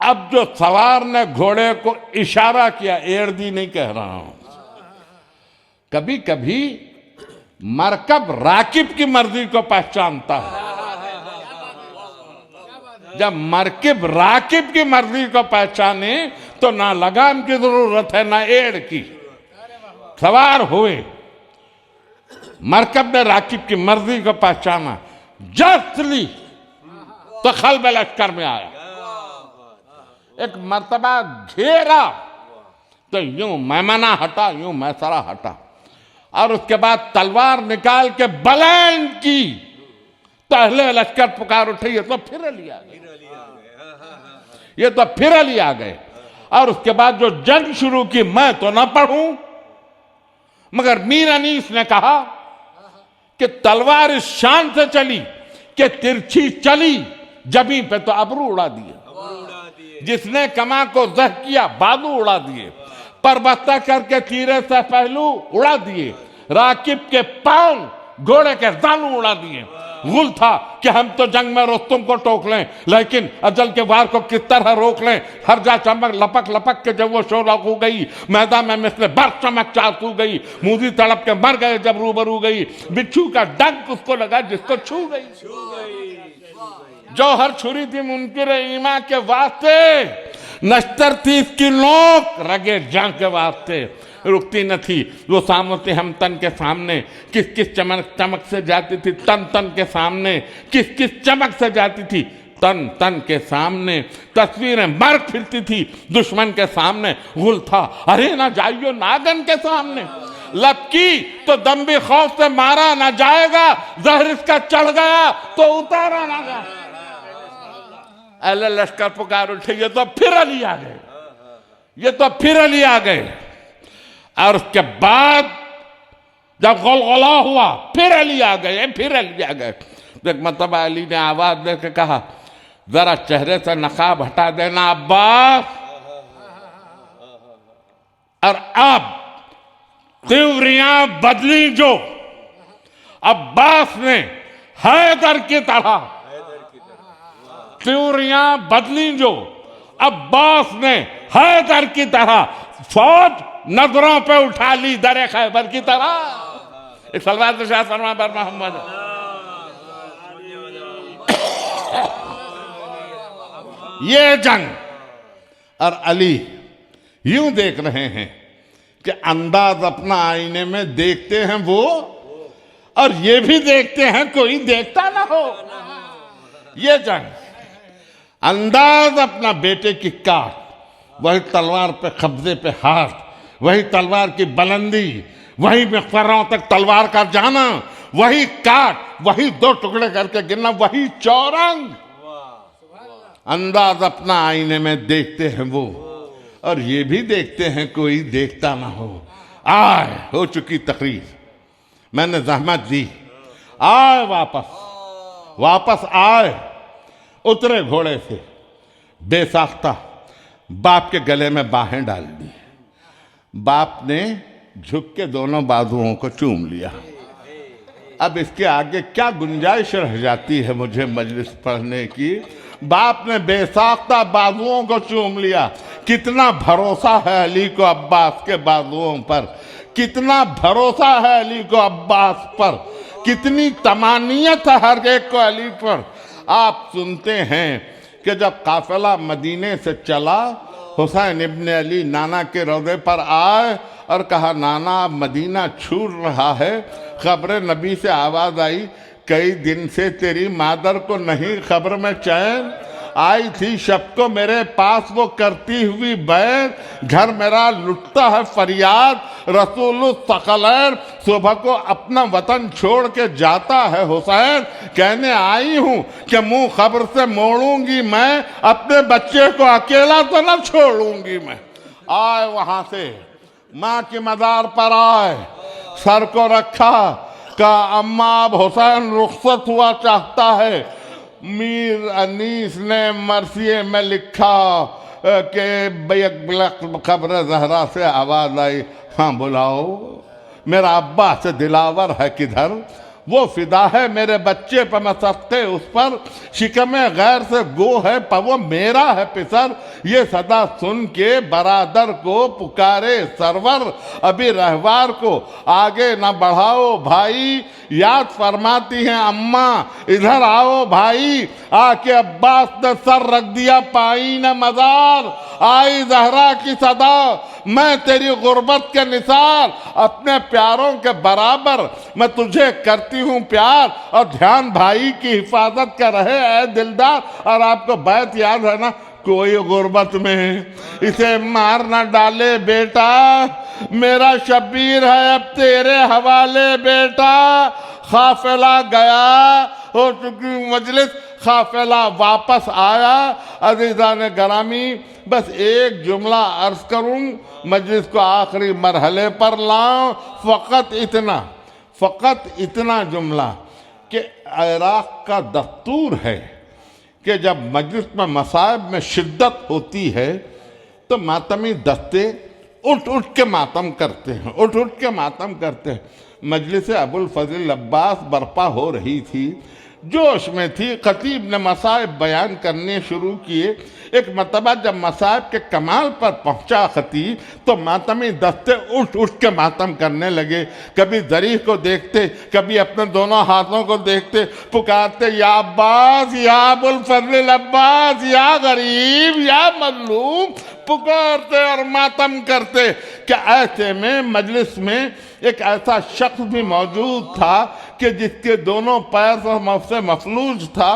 اب جو سوار نے گھوڑے کو اشارہ کیا، ایردی نہیں کہہ رہا ہوں، کبھی کبھی مرکب راکب کی مرضی کو پہچانتا ہے. جب مرکب راکب کی مرضی کو پہچانے تو نہ لگام کی ضرورت ہے نہ ایڑ کی. سوار ہوئے، مرکب نے راکب کی مرضی کو پہچانا، جست لی تو قلب لشکر میں آیا. ایک مرتبہ گھیرا تو یوں میمنہ ہٹا، یوں میسرہ ہٹا، اور اس کے بعد تلوار نکال کے بلند کی تو اہل لشکر پکار اٹھے یہ تو پھر علی آ گئے، یہ تو پھر علی آ گئے. اور اس کے بعد جو جنگ شروع کی میں تو نہ پڑھوں، مگر میر انیس نے کہا کہ تلوار اس شان سے چلی کہ ترچھی چلی جبیں پہ تو ابرو اڑا دیے، جس نے کماں کو زہ کیا بازو اڑا دیے، پربستہ کر کے تیرے سے پہلو اڑا دیے، راکب کے پاؤں گھوڑے کے زانو اڑا دیے. غل تھا کہ ہم تو جنگ میں رستم کو ٹوک لیں، لیکن اجل کے وار کو کس طرح روک لیں. ہر جا چمک لپک لپک کے جب وہ شعلہ ہو گئی، میدان میں مثل برف چمک چاک ہو گئی. موذی تڑپ کے مر گئے جب روبرو گئی، بچھو کا ڈنک اس کو لگا جس کو چھو گئی. جوہر چھری تھی منکر ایمان کے واسطے، نشتر تھی اس کی نوک رگے جان کے واسطے، رکتی نہ تھی وہ ساموتی ہم تن کے سامنے، کس کس چمک سے جاتی تھی تن کے سامنے، کس کس چمک سے جاتی تھی تن کے سامنے، تصویریں مر پھرتی تھی دشمن کے سامنے، غل تھا ارے نہ جائیو ناگن کے سامنے، لب کی تو دم بھی خوف سے مارا نہ جائے گا، زہر اس کا چڑھ گیا تو اتارا نہ گیا۔ اہل لشکر پکار اٹھے، یہ تو پھر علی آ گئے، یہ تو پھر علی آ گئے۔ اور اس کے بعد جب غلغلہ ہوا پھر علی آ گئے، پھر علی آ گئے۔ ایک مرتبہ علی نے آواز دے کے کہا ذرا چہرے سے نقاب ہٹا دینا عباس، اور اب تیوریاں بدلی جو عباس نے حیدر کی طرح، تیوریاں بدلی جو عباس نے حیدر کی طرح، فوج نظروں پہ اٹھا لی در خیبر کی طرح۔ ایک صلوات شاہ فرما بر محمد۔ یہ جنگ اور علی یوں دیکھ رہے ہیں کہ انداز اپنا آئینے میں دیکھتے ہیں وہ، اور یہ بھی دیکھتے ہیں کوئی دیکھتا نہ ہو۔ یہ جنگ انداز اپنا بیٹے کی کاٹ، وہی تلوار پہ قبضے پہ ہاتھ، وہی تلوار کی بلندی، وہی مغفروں تک تلوار کا جانا، وہی کاٹ، وہی دو ٹکڑے کر کے گرنا، وہی چورنگ۔ انداز اپنا آئینے میں دیکھتے ہیں وہ، اور یہ بھی دیکھتے ہیں کوئی دیکھتا نہ ہو۔ آئے ہو چکی تقریر، میں نے زحمت دی، آئے واپس آئے، اترے گھوڑے سے، بے ساختہ باپ کے گلے میں باہیں ڈال دی۔ باپ نے جھک کے دونوں بازوؤں کو چوم لیا۔ اب اس کے آگے کیا گنجائش رہ جاتی ہے مجھے مجلس پڑھنے کی؟ باپ نے بے ساختہ بازوؤں کو چوم لیا۔ کتنا بھروسہ ہے علی کو عباس کے بازوؤں پر، کتنا بھروسہ ہے علی کو عباس پر، کتنی تمانیت ہے ہر ایک کو علی پر۔ آپ سنتے ہیں کہ جب قافلہ مدینے سے چلا، حسین ابن علی نانا کے روضے پر آئے اور کہا نانا اب مدینہ چھوٹ رہا ہے۔ خبر نبی سے آواز آئی کئی دن سے تیری مادر کو نہیں خبر میں چین، آئی تھی شب کو میرے پاس وہ کرتی ہوئی بین، گھر میرا لٹتا ہے فریاد، رسول الثقلین صبح کو اپنا وطن چھوڑ کے جاتا ہے حسین، کہنے آئی ہوں کہ منہ خبر سے موڑوں گی میں، اپنے بچے کو اکیلا تو نہ چھوڑوں گی میں۔ آئے وہاں سے ماں کی مزار پر آئے، سر کو رکھا، کہا اماں اب حسین رخصت ہوا چاہتا ہے۔ میر انیس نے مرثیے میں لکھا کہ قبر زہرا سے آواز آئی ہاں بلاؤ، میرا عباس دلاور ہے کدھر، وہ فدا ہے میرے بچے پہ میں سختے اس پر، شکم غیر سے گو ہے پا وہ میرا ہے پسر، یہ صدا سن کے برادر کو پکارے سرور، ابھی رہوار کو آگے نہ بڑھاؤ بھائی، یاد فرماتی ہیں اماں ادھر آؤ بھائی، آ کے عباس نے سر رکھ دیا پائین مزار، آئی زہرا کی صدا میں تیری غربت کے نثار، اپنے پیاروں کے برابر میں تجھے کرتی ہوں پیار، اور دھیان بھائی کی حفاظت کا رہے اے دلدار۔ اور آپ کو بیت یاد ہے نا، کوئی غربت میں اسے مار نہ ڈالے بیٹا، میرا شبیر ہے اب تیرے حوالے بیٹا۔ قافلہ گیا، ہو چکی مجلس، قافلہ واپس آیا۔ عزیزان گرامی بس ایک جملہ عرض کروں، مجلس کو آخری مرحلے پر لاؤں، فقط اتنا جملہ کہ عراق کا دستور ہے کہ جب مجلس میں مصائب میں شدت ہوتی ہے تو ماتمی دستے اٹھ کے ماتم کرتے ہیں، مجلس ابو الفضل عباس برپا ہو رہی تھی، جوش میں تھی، خطیب نے مصائب بیان کرنے شروع کیے۔ ایک مرتبہ جب مصائب کے کمال پر پہنچا خطیب تو ماتمی دستے اٹھ اٹھ کے ماتم کرنے لگے، کبھی ذریح کو دیکھتے، کبھی اپنے دونوں ہاتھوں کو دیکھتے، پکارتے یا عباس، یا ابو الفضل العباس، یا غریب، یا مظلوم، پکارتے اور ماتم کرتے کہ ایسے میں مجلس میں ایک ایسا شخص بھی موجود تھا کہ جس کے دونوں پیر سے مفلوج تھا۔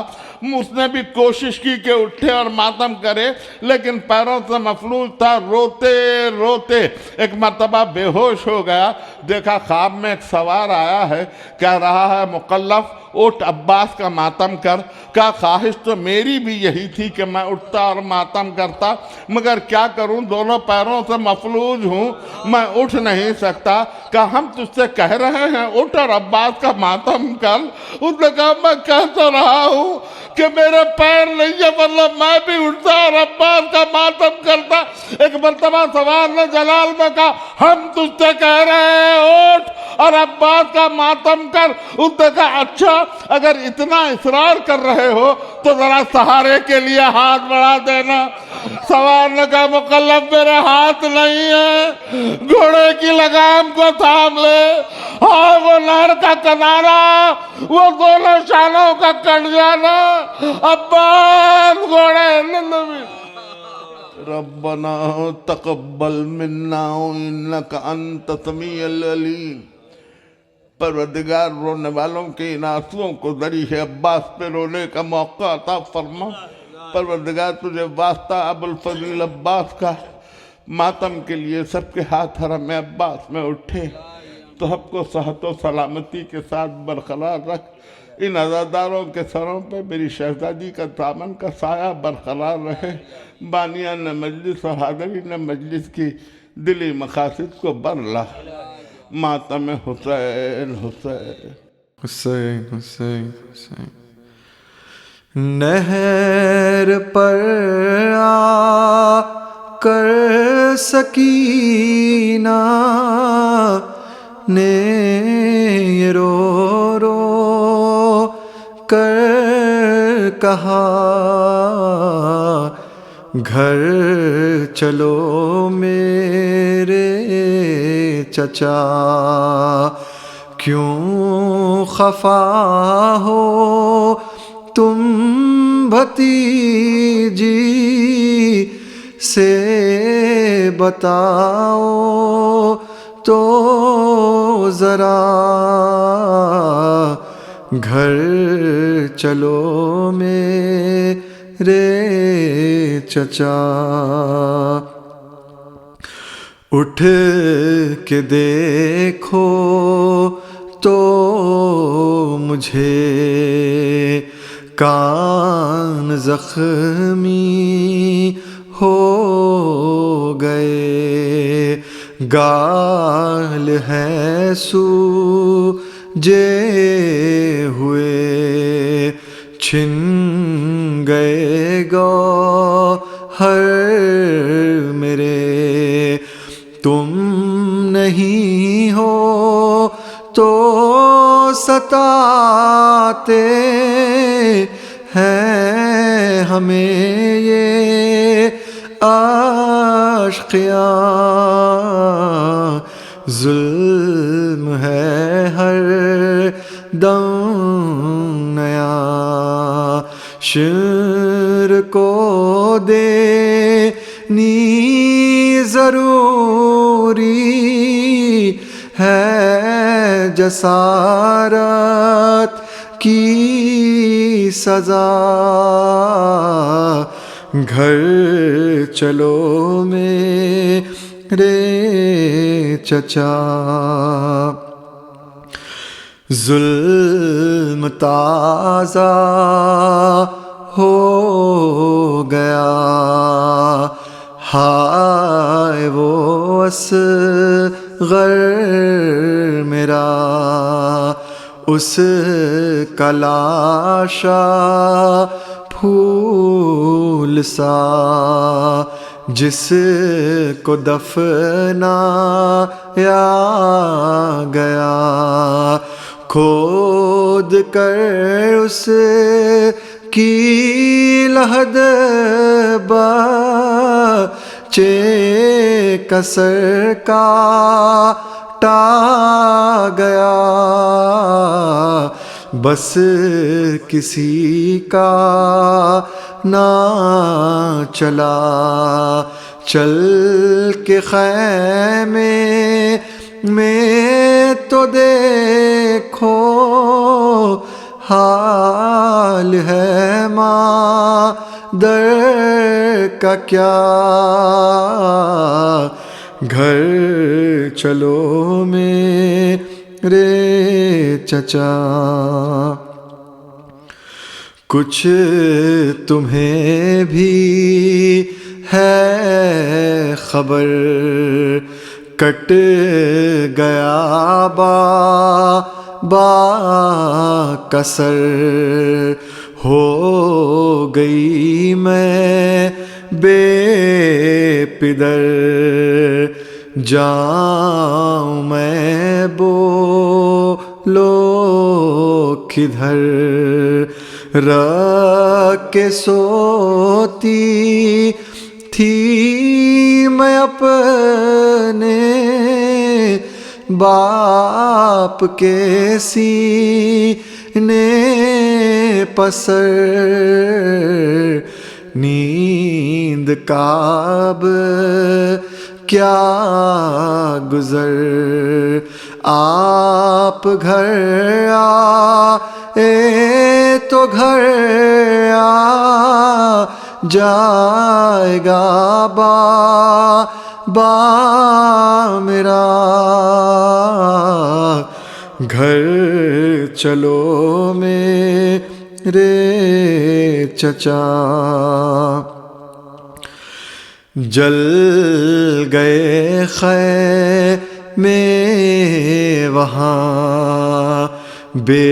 اس نے بھی کوشش کی کہ اٹھے اور ماتم کرے، لیکن پیروں سے مفلوج تھا، روتے روتے ایک مرتبہ بے ہوش ہو گیا۔ دیکھا خواب میں ایک سوار آیا ہے، کہہ رہا ہے مکلف اٹھ عباس کا ماتم کر۔ کہا خواہش تو میری بھی یہی تھی کہ میں اٹھتا اور ماتم کرتا، مگر کیا کروں، دونوں پیروں سے مفلوج ہوں، میں اٹھ نہیں سکتا۔ کہا ہم تجھ سے کہہ رہے ہیں اٹھ اور عباس کا ماتم کر۔ اس نے کہا میں کہہ تو رہا ہوں کہ میرے پیر نہیں ہے، مطلب میں بھی اٹھتا اور عباس کا ماتم کرتا۔ ایک مرتبہ سوار نے جلال میں کہا ہم تجھ سے کہہ رہے ہیں اٹھ اور عباس کا ماتم کر۔ اس نے کہا اچھا اگر اتنا اصرار کر رہے ہو تو ذرا سہارے کے لیے ہاتھ بڑھا دینا۔ سوار نے کہا مکلف میرے ہاتھ نہیں ہے، گھوڑے کی لگام کو تھام لے۔ ہاں وہ نہر کا کنارہ، وہ دونوں شانوں کا کٹ جانا، عباس گھوڑے ربنا تقبل منا انک انت السمیع العلیم۔ پروردگار رونے والوں کے ان آنسوؤں کو ذریعہ عباس پہ رونے کا موقع عطا فرما۔ پروردگار تجھے واسطہ ابو الفضل عباس کا ماتم کے لیے سب کے ہاتھ حرم عباس میں اٹھے تو سب کو صحت و سلامتی کے ساتھ برقرار رکھ۔ ان عزاداروں کے سروں پہ میری شہزادی کا دامن کا سایہ برقرار رہے۔ بانیان مجلس اور حاضرین مجلس کی دلی مقاصد کو برلا۔ ماتم حسین حسین حسین حسین حسین۔ نہر پر آ کر سکینہ نے یہ رو رو کر کہا گھر چلو میرے چچا، کیوں خفا ہو تم بھتیجی سے بتاؤ تو ذرا، گھر چلو میرے چچا۔ اٹھ کے دیکھو تو مجھے کان زخمی ہو گئے، گال ہیں سوجے ہوئے، چھن گئے گوہر میرے، تم نہیں ہو تو ستاتے ہیں ہمیں یہ عاشقیاں، ظلم ہے ہر دم نیا، شعر کو دینی ضروری ہے، جسارت کی سزا، گھر چلو میرے چچا۔ ظلم تازہ ہو گیا، ہائے وہ اصغر میرا، اس کا لاشا پھول سا، جس کو دفنایا گیا، کھود کر اس کی لحد بچے کسر کاٹا گیا، بس کسی کا نہ چلا چل کے خیمے میں تو دیکھو حال ہے مادر کا کیا، گھر چلو میرے چچا، کچھ تمہیں بھی ہے خبر، کٹ گیا بابا کا سر، ہو گئی میں بے پدر، جاؤں میں بولو کدھر، رکھ کے سوتی تھی میں اپنے باپ کے سینے پسر، نیند کا اب کیا گزر، آپ گھر آئے تو گھر آ جائے گا بابا میرا، گھر چلو میرے چچا، جل گئے خیمے وہاں، بے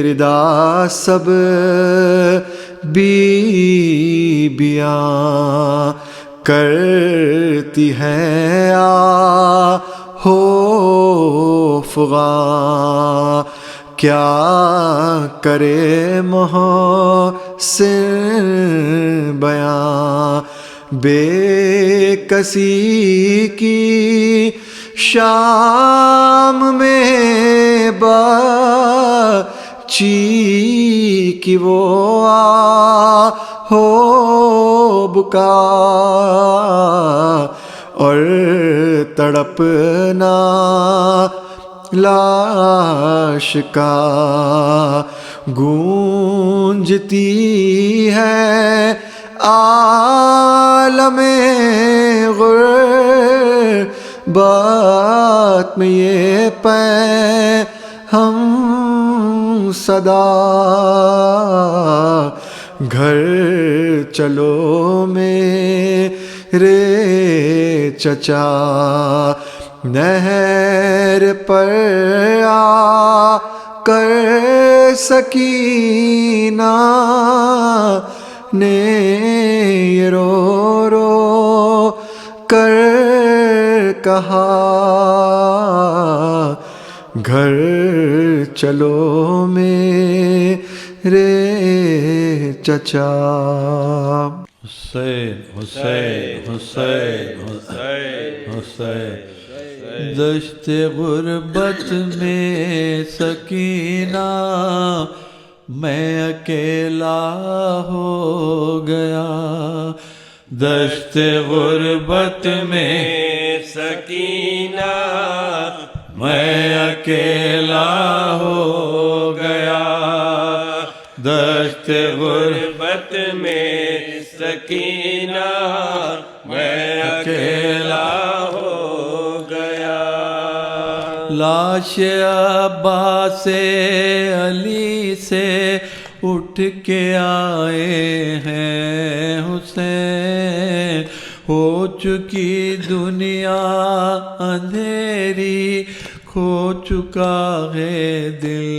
ردا سب بیبیاں کرتی ہیں آہو فغاں، کیا کرے محسن بیاں، بے کسی کی شام میں بچی کی وہ آہو بکا، اور تڑپنا لاش کا، گونجتی ہے عالم غربت میں یہ ہم صدا، گھر چلو میرے چچا، نہر پر آ کر سکینہ نے یہ رو رو کر کہا، گھر چلو میرے چچا، حسین حسین حسین حسین حسین، دشت غربت میں سکینہ میں اکیلا ہو گیا، دشت غربت میں سکینہ میں اکیلا ہو گیا، دشت غربت میں سکینہ میں اکیلا ہو گیا، لاش عباس علی سے اٹھ کے آئے ہیں حسین، ہو چکی دنیا اندھیری، کھو چکا ہے دل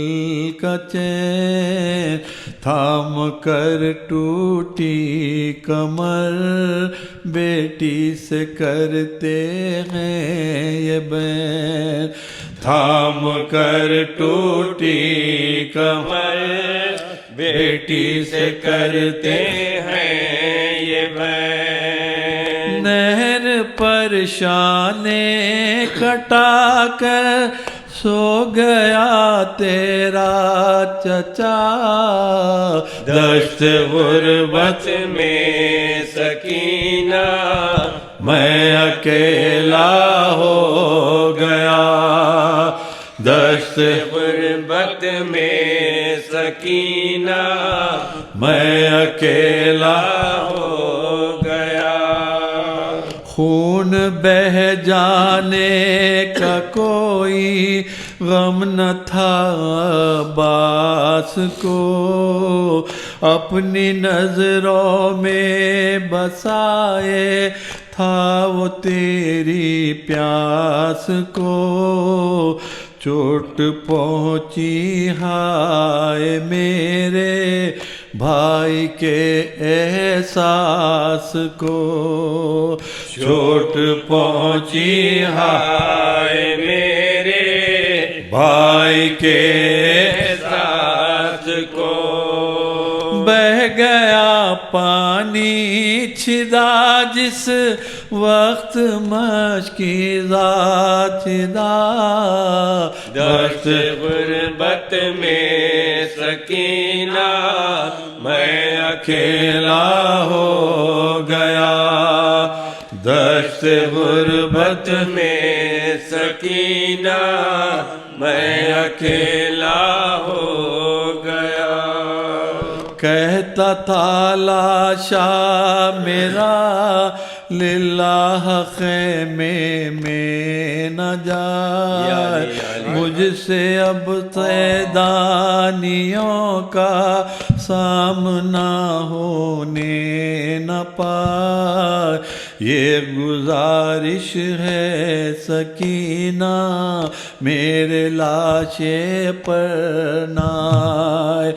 کا چین، تھام کر ٹوٹی کمر بیٹی سے کرتے ہیں یہ بین، تھام کر ٹوٹی کمر بیٹی سے کرتے ہیں یہ بین نہر پر شانے کٹا کر سو گیا تیرا چچا دشت غربت میں سکینہ میں اکیلا ہو گیا دشت غربت میں سکینہ میں اکیلا ہو گیا خون بہہ جانے کا کوئی غم نہ تھا عباس کو اپنی نظروں میں بسائے تھا وہ تیری پیاس کو چوٹ پہنچی ہائے میرے بھائی کے احساس کو چوٹ پہنچی ہائے میرے بھائی کے احساس کو بہہ گیا پانی چھدا جس وقت مشکیزہ چھدا دشت غربت میں سکینہ میں اکیلا ہو گیا دشت غربت میں سکینہ میں اکیلا ہو گیا کہتا تھا لاشا میرا للہ خیمے میں نہ جائے مجھ سے اب قیدانیوں کا سامنا ہونے نہ پائے یہ گزارش ہے سکینہ میرے لاشے پر نہ آئے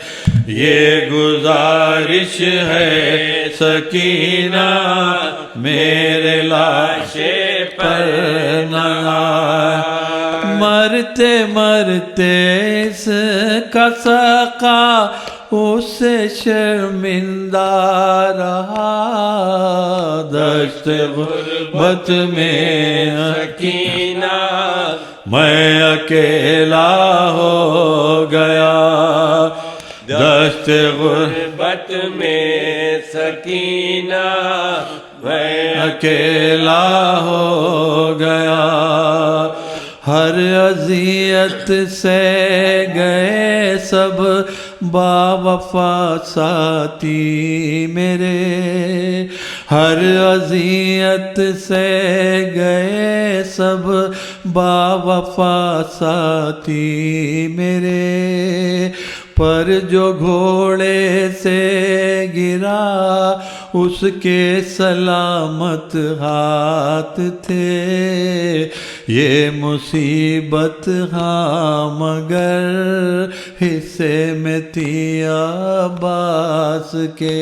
یہ گزارش ہے سکینہ میرے لاشے پر نہ آئے مرتے مرتے اس کا سقا اس سے شرمندہ رہا دشت غربت میں سکینہ میں اکیلا ہو گیا دشت غربت میں سکینہ میں اکیلا ہو گیا ہر اذیت سے گئے سب باوفا ساتھی میرے ہر اذیت سے گئے سب باوفا ساتھی میرے پر جو گھوڑے سے گرا اس کے سلامت ہاتھ تھے یہ مصیبت ہاں مگر حصے میں تھی عباس کے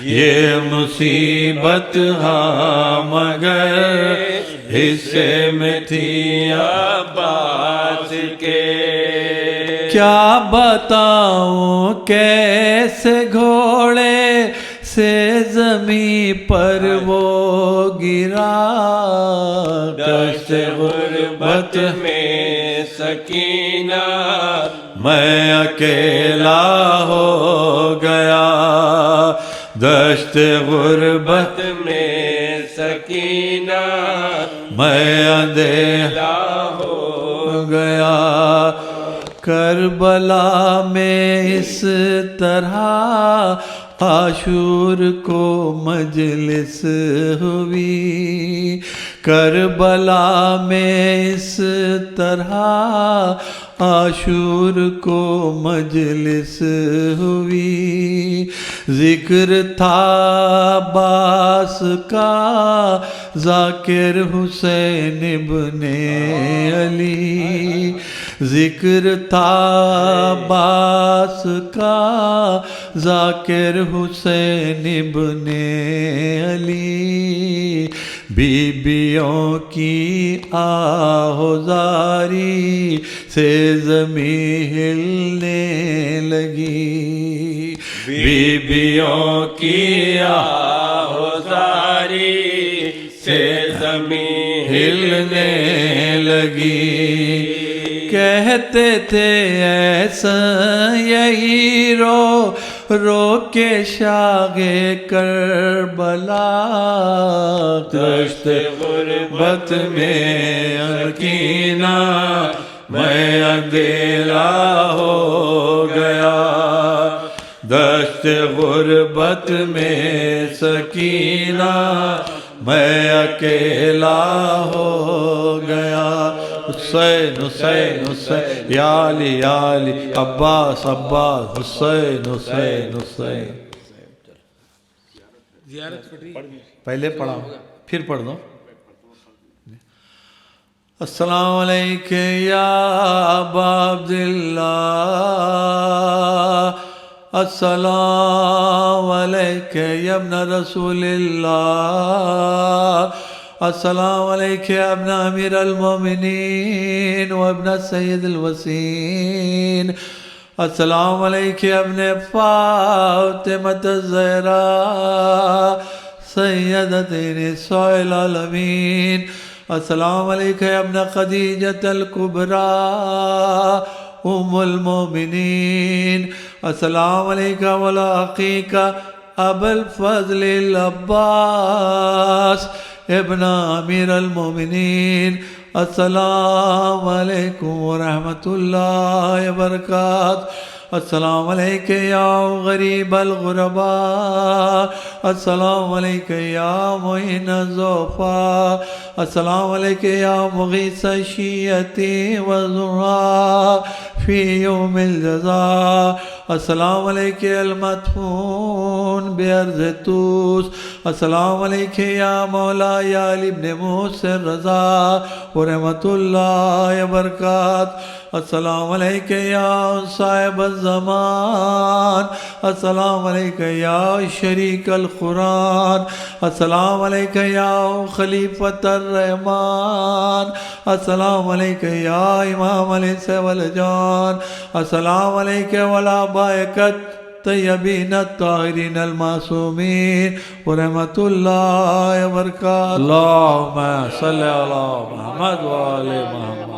یہ مصیبت ہاں مگر حصے میں تھی عباس کے کیا بتاؤں کیسے گھوڑے سے زمین پر وہ گرا دشت غربت میں سکینہ میں اکیلا ہو گیا دشت غربت میں سکینہ میں اندھیرا ہو گیا کربلا میں اس طرح عاشور کو مجلس ہوئی کربلا میں اس طرح عاشور کو مجلس ہوئی ذکر تھا عباس کا ذاکر حسین ابن علی ذکر تھا عباس کا ذاکر حسین ابن علی بیبیوں کی آہوزاری سے زمین ہلنے لگی، بیبیوں کی آہوزاری سے زمین ہلنے لگی، کہتے تھے ایسا یہی رو رو کے شاہ کربلا، دشت غربت میں یقینا میں اندھیرا ہو گیا، دشت غربت میں سکینہ میں اکیلا ہو گیا، حسین حسین حسین یا علی یا علی، عباس عباس، حسین حسین حسین۔ پہلے پڑھا پھر پڑھ دو۔ السلام علیکم یا ابا عبداللہ، السلام علیکم یا ابن رسول اللہ، السلام علیکم یا ابن امیر المومنین و ابن سید الوسین، السلام علیکم یا ابن فاطمۃ الزہراء سیدۃ نساء العالمین، السلام علیکم یا ابن خدیجۃ الکبریٰ ام المومنین، السلام علیکم وعلی اخیک ابا الفضل العباس ابن امیر المومنین، السلام علیکم ورحمۃ اللہ وبرکاتہ، السلام علیکم یا غریب الغرباء، السلام علیکم یا معین الضعفاء، السلام علیکم یا مغیث الشیعۃ والضراء فی یوم الجزاء، السلام علیکم المدفون بارض طوس، السلام علیکم یا مولا یا علی بن محسن رضا ورحمۃ اللہ وبرکاتہ، السلام علیکم یا صاحب الزمان، السلام علیکم یا شریک القرآن، السلام علیکم یا خلیفۃ الرحمن، السلام علیکم یا امام الانس والجان، السلام علیکم وعلی آبائک طیبین الطاہرین المعصومین ورحمۃ اللہ وبرکاتہ، اللہم صلی علی محمد و آل محمد۔